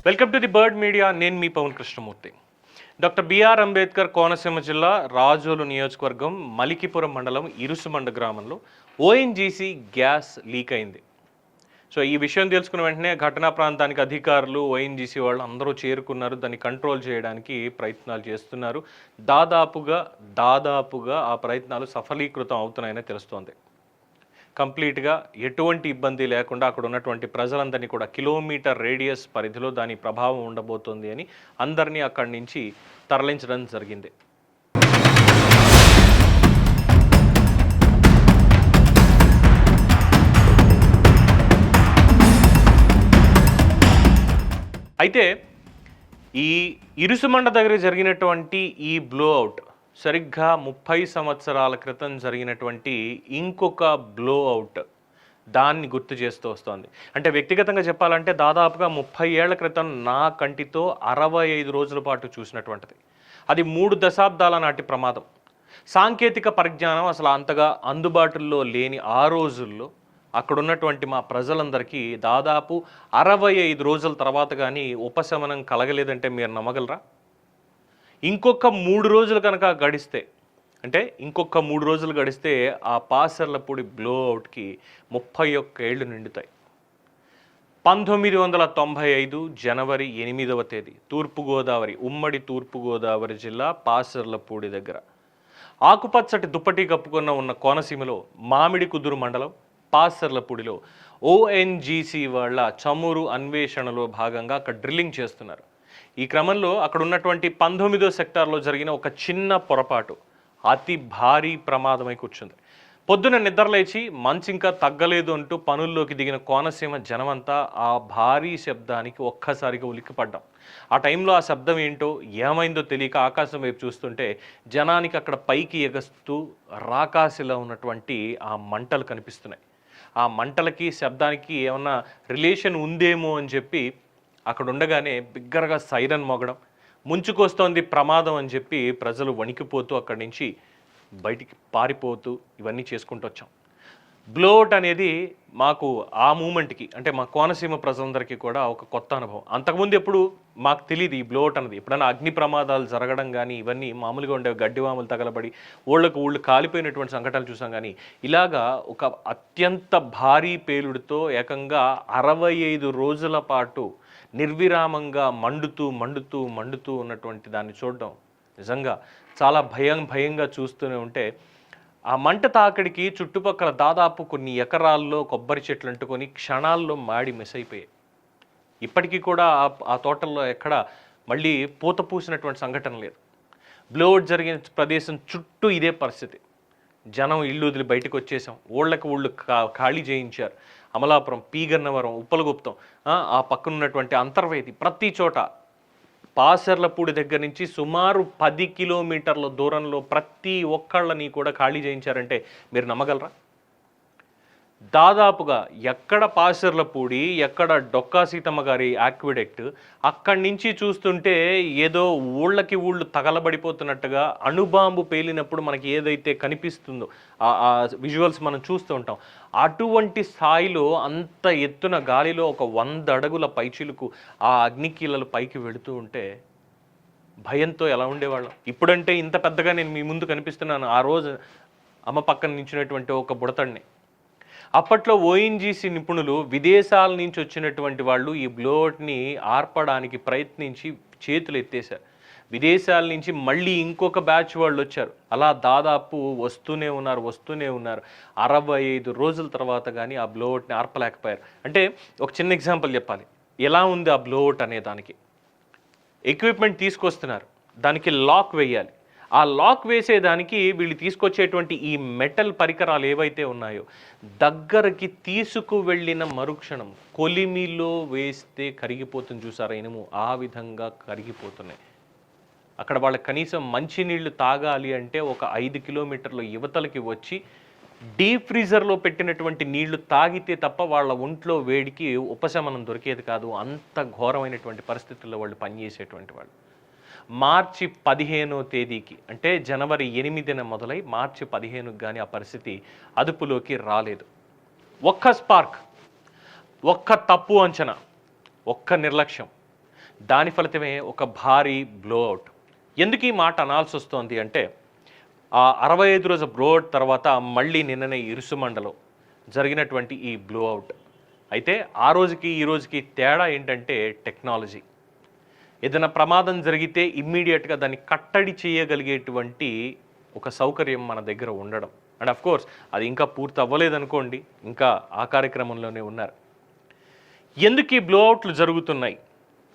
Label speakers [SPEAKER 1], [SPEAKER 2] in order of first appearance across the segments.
[SPEAKER 1] Welcome to the bird media. నేను మీ Pawan Krishnamurthy. Doctor BR Ambedkar Konaseema జిల్లా రాజోలు నియోజకవర్గం మలికిపురం మండలం ఇరుసుమండ గ్రామంలో ఓఎన్జీసీ గ్యాస్ లీక్ అయింది. సో ఈ విషయం తెలుసుకున్న వెంటనే ఘటనా ప్రాంతానికి అధికారులు, ఓఎన్జీసీ వాళ్ళు అందరూ చేరుకున్నారు. దాన్ని కంట్రోల్ చేయడానికి ప్రయత్నాలు చేస్తున్నారు. దాదాపుగా ఆ ప్రయత్నాలు సఫలీకృతం అవుతున్నాయని తెలుస్తోంది. కంప్లీట్గా ఎటువంటి ఇబ్బంది లేకుండా అక్కడ ఉన్నటువంటి ప్రజలందరినీ కూడా కిలోమీటర్ రేడియస్ పరిధిలో దాని ప్రభావం ఉండబోతోంది అని అందరినీ అక్కడి నుంచి తరలించడం జరిగింది. అయితే ఈ ఇరుసుమండ దగ్గర జరిగినటువంటి ఈ బ్లోఅవుట్ సరిగ్గా 30 సంవత్సరాల క్రితం జరిగినటువంటి ఇంకొక బ్లోఅవుట్ దాన్ని గుర్తు చేస్తూ వస్తోంది. అంటే వ్యక్తిగతంగా చెప్పాలంటే దాదాపుగా 30 ఏళ్ల క్రితం నా కంటితో 65 రోజుల పాటు చూసినటువంటిది. అది 3 దశాబ్దాల నాటి ప్రమాదం. సాంకేతిక పరిజ్ఞానం అసలు అంతగా అందుబాటులో లేని ఆ రోజుల్లో అక్కడ ఉన్నటువంటి మా ప్రజలందరికీ దాదాపు 65 రోజుల తర్వాత కానీ ఉపశమనం కలగలేదంటే మీరు నమ్మగలరా? ఇంకొక 3 రోజులు కనుక గడిస్తే, అంటే ఇంకొక 3 రోజులు గడిస్తే ఆ పాసర్లపూడి బ్లోఅవుట్కి 31 ఏళ్ళు నిండుతాయి. 1995 జనవరి 8వ తేదీ ఉమ్మడి తూర్పుగోదావరి జిల్లా పాసర్లపూడి దగ్గర ఆకుపచ్చటి దుప్పటి కప్పుకున్న ఉన్న కోనసీమలో మామిడి కుదురు మండలం పాసర్లపూడిలో ఓఎన్జీసీ వాళ్ళ చమురు అన్వేషణలో భాగంగా అక్కడ డ్రిల్లింగ్ చేస్తున్నారు. ఈ క్రమంలో అక్కడ ఉన్నటువంటి 19వ సెక్టార్లో జరిగిన ఒక చిన్న పొరపాటు అతి భారీ ప్రమాదమై కూర్చుంది. పొద్దున నిద్రలేచి మంచు ఇంకా తగ్గలేదు అంటూ పనుల్లోకి దిగిన కోనసీమ జనమంతా ఆ భారీ శబ్దానికి ఒక్కసారిగా ఉలిక్కిపడ్డాం. ఆ టైంలో ఆ శబ్దం ఏంటో ఏమైందో తెలియక ఆకాశం వైపు చూస్తుంటే జనానికి అక్కడ పైకి ఎగస్తూ రాకాసిలో ఉన్నటువంటి ఆ మంటలు కనిపిస్తున్నాయి. ఆ మంటలకి శబ్దానికి ఏమన్నా రిలేషన్ ఉందేమో అని చెప్పి అక్కడ ఉండగానే బిగ్గరగా సైరన్ మోగడం, ముంచుకొస్తోంది ప్రమాదం అని చెప్పి ప్రజలు వణికిపోతూ అక్కడి నుంచి బయటికి పారిపోతూ ఇవన్నీ చేసుకుంటూ వచ్చాం. బ్లోఅవుట్ అనేది మాకు ఆ మూమెంట్కి, అంటే మా కోనసీమ ప్రజలందరికీ కూడా ఒక కొత్త అనుభవం. అంతకుముందు ఎప్పుడు మాకు తెలియదు ఈ బ్లోఅవుట్ అనేది. ఎప్పుడైనా అగ్ని ప్రమాదాలు జరగడం కానీ ఇవన్నీ మామూలుగా ఉండే గడ్డివాములు తగలబడి ఊళ్ళు కాలిపోయినటువంటి సంఘటనలు చూసాం. కానీ ఇలాగా ఒక అత్యంత భారీ పేలుడుతో ఏకంగా 65 రోజుల పాటు నిర్విరామంగా మండుతూ ఉన్నటువంటి దాన్ని చూడడం నిజంగా చాలా భయంగా చూస్తూనే ఉంటే ఆ మంట తాకిడికి చుట్టుపక్కల దాదాపు కొన్ని ఎకరాల్లో కొబ్బరి చెట్లు అంటుకొని క్షణాల్లో మాడి మిస్ అయిపోయాయి. ఇప్పటికీ కూడా ఆ తోటల్లో ఎక్కడ మళ్ళీ పూత పూసినటువంటి సంఘటన లేదు. బ్లోఅవుట్ జరిగిన ప్రదేశం చుట్టూ ఇదే పరిస్థితి. జనం ఇల్లు వదిలి బయటకు వచ్చేసాం. ఊళ్ళు ఖాళీ చేయించారు. అమలాపురం, పీగన్నవరం, ఉప్పలగుప్తం, ఆ పక్కన ఉన్నటువంటి అంతర్వేది, ప్రతి చోట పాసర్లపూడి దగ్గర నుంచి సుమారు 10 కిలోమీటర్ల దూరంలో ప్రతి ఒక్కళ్ళని కూడా ఖాళీ చేయించారంటే మీరు నమ్మగలరా? దాదాపుగా ఎక్కడ పాసర్లపూడి, ఎక్కడ డొక్కా సీతమ్మ గారి ఆక్విడెక్ట్, అక్కడి నుంచి చూస్తుంటే ఏదో ఊళ్ళు తగలబడిపోతున్నట్టుగా అణుబాంబు పేలినప్పుడు మనకి ఏదైతే కనిపిస్తుందో ఆ విజువల్స్ మనం చూస్తూ ఉంటాం. అటువంటి స్థాయిలో అంత ఎత్తున గాలిలో ఒక 100 అడుగుల పైచిలుకు ఆ అగ్నికీలలు పైకి వెళుతూ ఉంటే భయంతో ఎలా ఉండేవాళ్ళం. ఇప్పుడంటే ఇంత పెద్దగా నేను మీ ముందు కనిపిస్తున్నాను. ఆ రోజు అమ్మ పక్కన నించున్నటువంటి ఒక బుడతడిని. అప్పట్లో ఓఎన్జీసీ నిపుణులు విదేశాల నుంచి వచ్చినటువంటి వాళ్ళు ఈ బ్లోఅవుట్ని ఆర్పడానికి ప్రయత్నించి చేతులు ఎత్తేశారు. విదేశాల నుంచి మళ్ళీ ఇంకొక బ్యాచ్ వాళ్ళు వచ్చారు. అలా దాదాపు వస్తూనే ఉన్నారు. 65 రోజుల తర్వాత కానీ ఆ బ్లోఅవుట్ని ఆర్పలేకపోయారు. అంటే ఒక చిన్న ఎగ్జాంపుల్ చెప్పాలి, ఎలా ఉంది ఆ బ్లోఅవుట్ అనే దానికి. ఎక్విప్మెంట్ తీసుకొస్తున్నారు, దానికి లాక్ వేయాలి. ఆ లాక్ వేసేదానికి వీళ్ళు తీసుకొచ్చేటువంటి ఈ మెటల్ పరికరాలు ఏవైతే ఉన్నాయో దగ్గరికి తీసుకువెళ్ళిన మరుక్షణం కొలిమిలో వేస్తే కరిగిపోతుంది చూసారా ఇనుము, ఆ విధంగా కరిగిపోతున్నాయి. అక్కడ వాళ్ళకి కనీసం మంచినీళ్ళు తాగాలి అంటే ఒక 5 కిలోమీటర్ల యువతలకి వచ్చి డీప్ ఫ్రీజర్లో పెట్టినటువంటి నీళ్లు తాగితే తప్ప వాళ్ళ ఒంట్లో వేడికి ఉపశమనం దొరికేది కాదు. అంత ఘోరమైనటువంటి పరిస్థితుల్లో వాళ్ళు పనిచేసేటువంటి వాళ్ళు. మార్చి 15వ తేదీకి, అంటే జనవరి 8న మొదలై మార్చి 15కి కానీ ఆ పరిస్థితి అదుపులోకి రాలేదు. ఒక్క స్పార్క్, ఒక్క తప్పు అంచనా, ఒక్క నిర్లక్ష్యం, దాని ఫలితమే ఒక భారీ బ్లోఅవుట్. ఎందుకు ఈ మాట అనాల్సి వస్తోంది అంటే, ఆ 65 రోజుల బ్లోఅవుట్ తర్వాత మళ్ళీ నిన్ననే ఇరుసుమండలో జరిగినటువంటి ఈ బ్లోఅవుట్. అయితే ఆ రోజుకి ఈ రోజుకి తేడా ఏంటంటే టెక్నాలజీ. ఏదైనా ప్రమాదం జరిగితే ఇమ్మీడియట్గా దాన్ని కట్టడి చేయగలిగేటువంటి ఒక సౌకర్యం మన దగ్గర ఉండడం. అండ్ అఫ్ కోర్స్ అది ఇంకా పూర్తి అవ్వలేదనుకోండి, ఇంకా ఆ కార్యక్రమంలోనే ఉన్నారు. ఎందుకు ఈ బ్లోఅవుట్లు జరుగుతున్నాయి,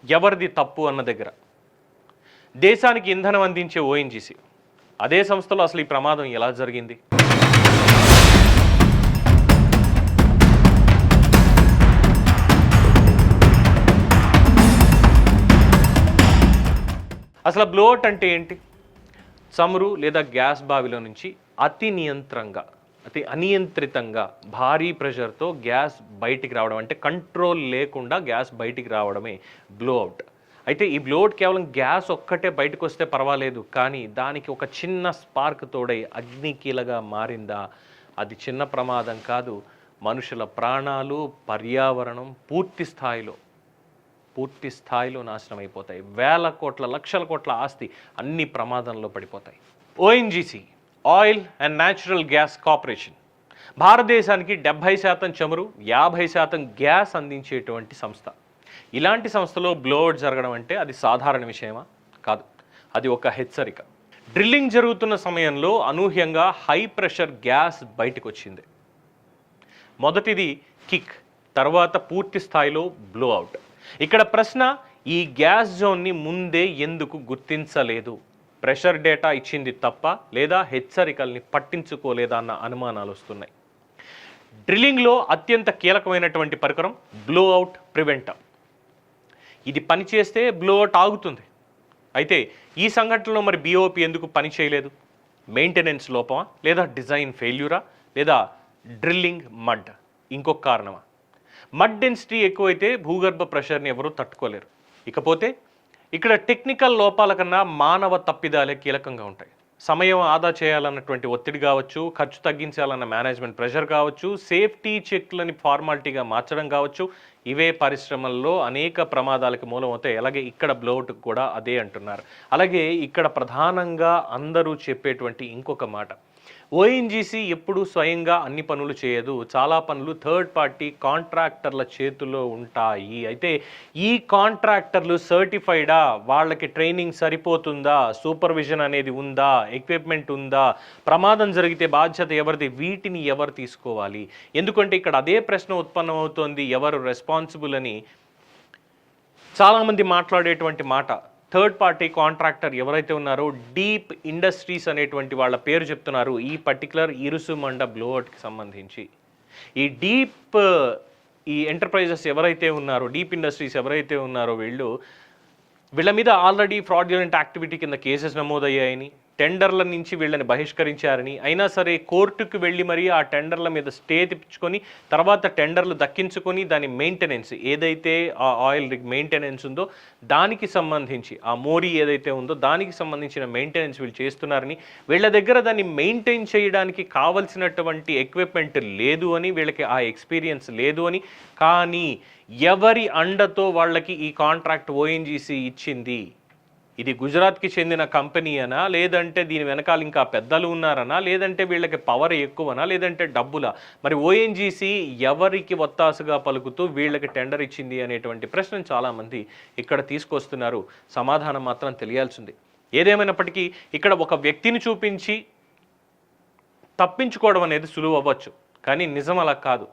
[SPEAKER 1] ఎవరిది తప్పు అన్న దగ్గర దేశానికి ఇంధనం అందించే ఓఎన్జీసీ, అదే సంస్థలో అసలు ఈ ప్రమాదం ఎలా జరిగింది? అసలు బ్లోఅవుట్ అంటే ఏంటి? చమురు లేదా గ్యాస్ బావిలో నుంచి అతి అనియంత్రితంగా భారీ ప్రెషర్తో గ్యాస్ బయటికి రావడం, అంటే కంట్రోల్ లేకుండా గ్యాస్ బయటికి రావడమే బ్లోఅవుట్. అయితే ఈ బ్లోఅవుట్ కేవలం గ్యాస్ ఒక్కటే బయటకు వస్తే పర్వాలేదు, కానీ దానికి ఒక చిన్న స్పార్క్ తోడై అగ్నికీలగా మారిందా, అది చిన్న ప్రమాదం కాదు. మనుషుల ప్రాణాలు, పర్యావరణం పూర్తి స్థాయిలో నాశనం అయిపోతాయి. వేల కోట్ల, లక్షల కోట్ల ఆస్తి అన్ని ప్రమాదంలో పడిపోతాయి. ONGC, oil and natural gas corporation, భారతదేశానికి 70% చమురు, 50% గ్యాస్ అందించేటువంటి సంస్థ. ఇలాంటి సంస్థలో బ్లోఅవుట్ జరగడం అంటే అది సాధారణ విషయమా? కాదు, అది ఒక హెచ్చరిక. డ్రిల్లింగ్ జరుగుతున్న సమయంలో అనూహ్యంగా హై ప్రెషర్ గ్యాస్ బయటకు వచ్చింది. మొదటిది కిక్, తర్వాత పూర్తి స్థాయిలో బ్లోఅవుట్. ఇక్కడ ప్రశ్న, ఈ గ్యాస్ జోన్ని ముందే ఎందుకు గుర్తించలేదు? ప్రెషర్ డేటా ఇచ్చింది తప్ప, లేదా హెచ్చరికల్ని పట్టించుకోలేదా అన్న అనుమానాలు వస్తున్నాయి. డ్రిల్లింగ్లో అత్యంత కీలకమైనటువంటి పరికరం బ్లోఅవుట్ ప్రివెంటర్. ఇది పనిచేస్తే బ్లోఅవుట్ ఆగుతుంది. అయితే ఈ సంఘటనలో మరి బిఓపి ఎందుకు పని చేయలేదు? మెయింటెనెన్స్ లోపమా, లేదా డిజైన్ ఫెయిల్యూరా, లేదా డ్రిల్లింగ్ మడ్, ఇంకొక కారణమా? మడ్ డెన్సిటీ ఎక్కువైతే భూగర్భ ప్రెషర్ని ఎవరూ తట్టుకోలేరు. ఇకపోతే ఇక్కడ టెక్నికల్ లోపాల కన్నా మానవ తప్పిదాలే కీలకంగా ఉంటాయి. సమయం ఆదా చేయాలన్నటువంటి ఒత్తిడి కావచ్చు, ఖర్చు తగ్గించాలన్న మేనేజ్మెంట్ ప్రెషర్ కావచ్చు, సేఫ్టీ చెక్లని ఫార్మాలిటీగా మార్చడం కావచ్చు, ఇవే పరిశ్రమల్లో అనేక ప్రమాదాలకు మూలం అవుతాయి. అలాగే ఇక్కడ బ్లోఅవుట్ కూడా అదే అంటున్నారు. అలాగే ఇక్కడ ప్రధానంగా అందరూ చెప్పేటువంటి ఇంకొక మాట, ఓఎన్జీసీ ఎప్పుడు స్వయంగా అన్ని పనులు చేయదు. చాలా పనులు థర్డ్ పార్టీ కాంట్రాక్టర్ల చేతుల్లో ఉంటాయి. అయితే ఈ కాంట్రాక్టర్లు సర్టిఫైడా? వాళ్ళకి ట్రైనింగ్ సరిపోతుందా? సూపర్విజన్ అనేది ఉందా? ఎక్విప్మెంట్ ఉందా? ప్రమాదం జరిగితే బాధ్యత ఎవరిది? వీటిని ఎవరు తీసుకోవాలి? ఎందుకంటే ఇక్కడ అదే ప్రశ్న ఉత్పన్నమవుతోంది, ఎవరు రెస్పాన్సిబుల్ అని. చాలామంది మాట్లాడేటువంటి మాట, థర్డ్ పార్టీ కాంట్రాక్టర్ ఎవరైతే ఉన్నారో డీప్ ఇండస్ట్రీస్ అనేటువంటి వాళ్ళ పేరు చెప్తున్నారు ఈ పర్టికులర్ ఇరుసుమండ బ్లోఅవుట్కి సంబంధించి. ఈ ఎంటర్ప్రైజెస్ ఎవరైతే ఉన్నారో, డీప్ ఇండస్ట్రీస్ ఎవరైతే ఉన్నారో వీళ్ళ మీద ఆల్రెడీ ఫ్రాడ్యులెంట్ యాక్టివిటీ కింద కేసెస్ నమోదయ్యాయని, టెండర్ల నుంచి వీళ్ళని బహిష్కరించారని, అయినా సరే కోర్టుకు వెళ్ళి మరీ ఆ టెండర్ల మీద స్టే తెప్పించుకొని తర్వాత టెండర్లు దక్కించుకొని దాని మెయింటెనెన్స్ ఏదైతే ఆ ఆయిల్ రిగ్ మెయింటెనెన్స్ ఉందో దానికి సంబంధించి, ఆ మోరీ ఏదైతే ఉందో దానికి సంబంధించిన మెయింటెనెన్స్ వీళ్ళు చేస్తున్నారని, వీళ్ళ దగ్గర దాన్ని మెయింటైన్ చేయడానికి కావలసినటువంటి ఎక్విప్మెంట్ లేదు అని, వీళ్ళకి ఆ ఎక్స్పీరియన్స్ లేదు అని, కానీ ఎవరి అండతో వాళ్ళకి ఈ కాంట్రాక్ట్ ఓఎన్జీసీ ఇచ్చింది? ఇది గుజరాత్కి చెందిన కంపెనీ అనా, లేదంటే దీని వెనకాల ఇంకా పెద్దలు ఉన్నారనా, లేదంటే వీళ్ళకి పవర్ ఎక్కువనా, లేదంటే డబ్బులా? మరి ఓఎన్జీసీ ఎవరికి ఒత్తాసుగా పలుకుతూ వీళ్ళకి టెండర్ ఇచ్చింది అనేటువంటి ప్రశ్నను చాలామంది ఇక్కడ తీసుకొస్తున్నారు. సమాధానం మాత్రం తెలియాల్సింది. ఏదేమైనప్పటికీ ఇక్కడ ఒక వ్యక్తిని చూపించి తప్పించుకోవడం అనేది సులువు అవ్వచ్చు, కానీ నిజం అలా కాదు.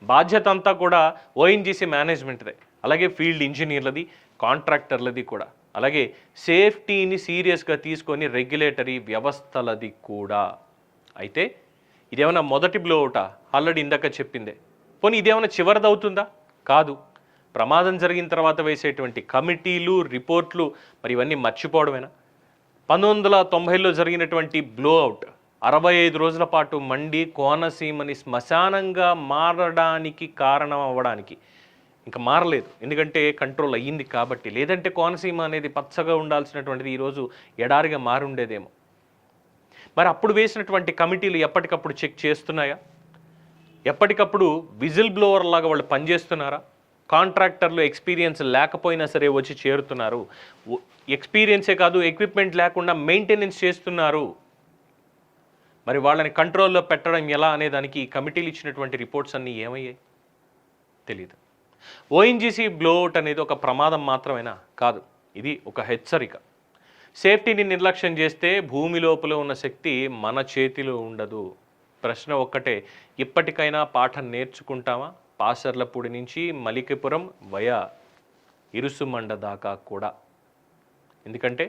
[SPEAKER 1] బాధ్యత అంతా కూడా ఓఎన్జీసీ మేనేజ్మెంట్దే, అలాగే ఫీల్డ్ ఇంజనీర్లది, కాంట్రాక్టర్లది కూడా, అలాగే సేఫ్టీని సీరియస్గా తీసుకొని రెగ్యులేటరీ వ్యవస్థలది కూడా. అయితే ఇదేమైనా మొదటి బ్లోఅవుటా? ఆల్రెడీ ఇందాక చెప్పిందే. పోనీ ఇదేమైనా చివరిదవుతుందా? కాదు. ప్రమాదం జరిగిన తర్వాత వేసేటువంటి కమిటీలు, రిపోర్ట్లు మరి ఇవన్నీ మర్చిపోవడమేనా? 1990లో జరిగినటువంటి బ్లోఅవుట్ 65 రోజుల పాటు మండి కోనసీమని శ్మశానంగా మారడానికి కారణం అవ్వడానికి ఇంకా మారలేదు, ఎందుకంటే కంట్రోల్ అయ్యింది కాబట్టి. లేదంటే కోనసీమ అనేది పచ్చగా ఉండాల్సినటువంటిది ఈరోజు ఎడారిగా మారుండేదేమో. మరి అప్పుడు వేసినటువంటి కమిటీలు ఎప్పటికప్పుడు చెక్ చేస్తున్నాయా? ఎప్పటికప్పుడు విజిల్ బ్లోవర్ లాగా వాళ్ళు పనిచేస్తున్నారా? కాంట్రాక్టర్లు ఎక్స్పీరియన్స్ లేకపోయినా సరే వచ్చి చేరుతున్నారు. ఎక్స్పీరియన్సే కాదు, ఎక్విప్మెంట్ లేకుండా మెయింటెనెన్స్ చేస్తున్నారు. మరి వాళ్ళని కంట్రోల్లో పెట్టడం ఎలా అనే దానికి కమిటీలు ఇచ్చినటువంటి రిపోర్ట్స్ అన్నీ ఏమయ్యాయి తెలీదు. ఓఎన్జీసీ బ్లోఅవుట్ అనేది ఒక ప్రమాదం మాత్రమేనా? కాదు, ఇది ఒక హెచ్చరిక. సేఫ్టీని నిర్లక్ష్యం చేస్తే భూమి లోపల ఉన్న శక్తి మన చేతిలో ఉండదు. ప్రశ్న ఒక్కటే, ఇప్పటికైనా పాఠం నేర్చుకుంటామా? పాసర్లపూడి నుంచి మలికిపురం వయా ఇరుసుమండ దాకా కూడా. ఎందుకంటే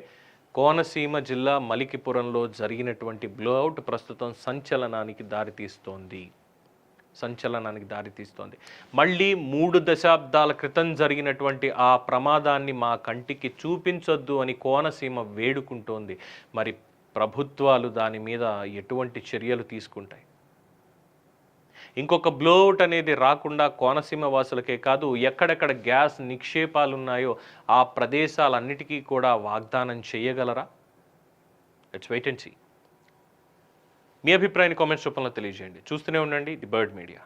[SPEAKER 1] కోనసీమ జిల్లా మలికిపురంలో జరిగినటువంటి బ్లోఅవుట్ ప్రస్తుతం సంచలనానికి దారితీస్తోంది. మళ్ళీ 3 దశాబ్దాల క్రితం జరిగినటువంటి ఆ ప్రమాదాన్ని మా కంటికి చూపించొద్దు అని కోనసీమ వేడుకుంటోంది. మరి ప్రభుత్వాలు దాని మీద ఎటువంటి చర్యలు తీసుకుంటాయి? ఇంకొక బ్లోఅవుట్ అనేది రాకుండా కోనసీమ వాసులకే కాదు, ఎక్కడెక్కడ గ్యాస్ నిక్షేపాలు ఉన్నాయో ఆ ప్రదేశాలన్నిటికీ కూడా వాగ్దానం చేయగలరా? Let's wait and see. మీ అభిప్రాయాన్ని కామెంట్స్ రూపంలో తెలియజేయండి. చూస్తూనే ఉండండి ది బర్డ్ మీడియా.